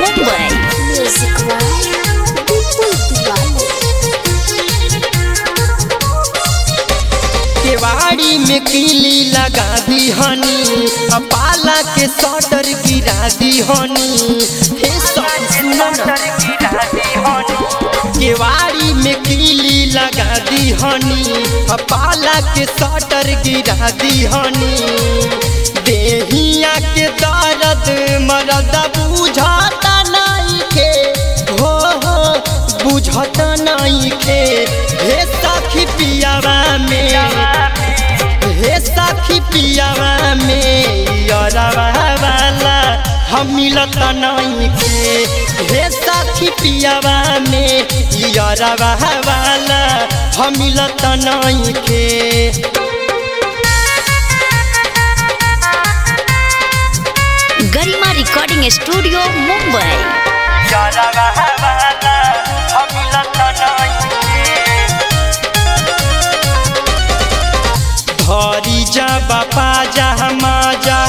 मुंबई। केवाड़ी में कीली लगा दी हनी, पाला के शटर गिरा दी हनी। हे सब सुनो ना, केवाड़ी में कीली लगा दी हनी, पाला के शटर गिरा दी हनी। देहिया के दर्द मरद बुझता नहीं के, हो बुझता नहीं के। हे सखी पियावा में, हे सखी पियावा में यारवा वाला हम मिलत नहीं के। हे सखी पियावा में यारवा वाला हम मिलत नहीं के। गरिमा रिकॉर्डिंग स्टूडियो मुंबई। धरी जा बापा जा माजा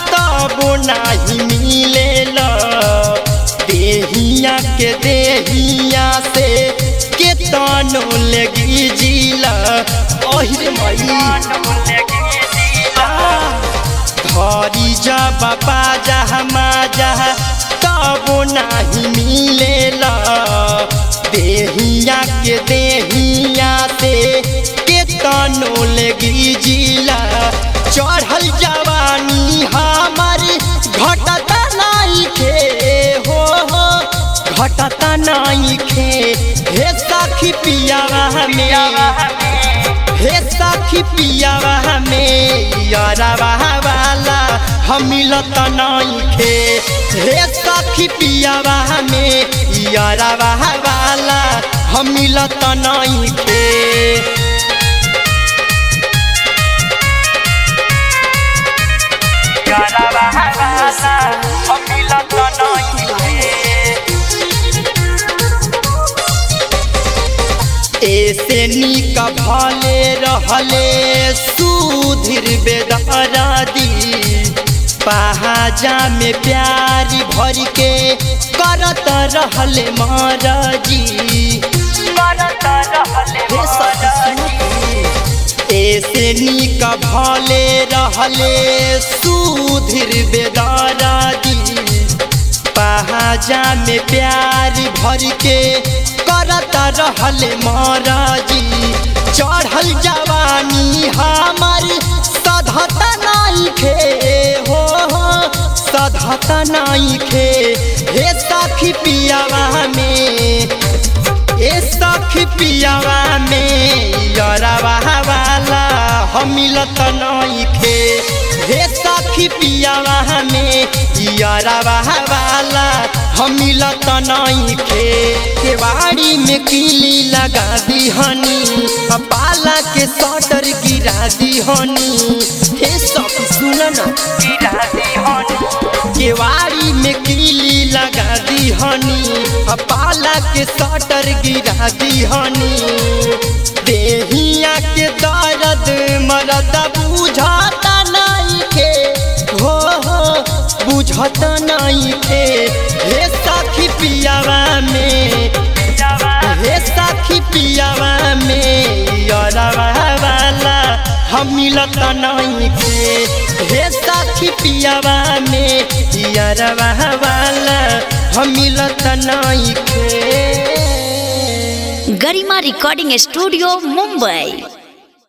तब नहीं मिलेला। देहिया के देहिया से केतनो लगी जिला। ओहिरे मई धरी जा बापा जा माजा तब नहीं मिलेला। देहिया के देहिया से केतनो लगी जिला। चढ़ल जवानी हमार घटता नहीं खे, हो घटता नहीं खे। हे सखी पियावा में, हे सखी पियावा में यारवा वाला हम मिलत नहीं खे। हे सखी पियावा में यारवा वाला हम मिलत नहीं खे। ऐसे निक भले रहले सुधीर बेदरादी। पहाजा में प्यार भर के करत रहले महाराजी। ऐसे निक भले रहले सुधीर बेदरादी। पहाजा में प्यार भर के करत रहले महाराजी। चढ़ल जवानी हमार सधता नहीं खे, हो सधता नहीं खे। हे सखी पियावा में, हे सखी पियावा में यारवा वाला हम मिलत नहीं खे। हे सखी पियावा में यारवा वाला हम मिलत नहीं खे। केवाड़ी में कीली लगा दी हनी, पाला के शटर गिरा दी हनी। हे सब सुनो ना, केवाड़ी में कीली लगा दी हनी, पाला के शटर गिरा दी हनी। देहिया के दर्द मरद बुझता नहीं के, हो बुझता नहीं के। हे सखी पियावा में, हे सखी पियावा में यारवा वाला हम मिलत नहीं के। हे सखी पियावा में यारवा वाला हम मिलत नहीं के। गरिमा रिकॉर्डिंग स्टूडियो मुंबई।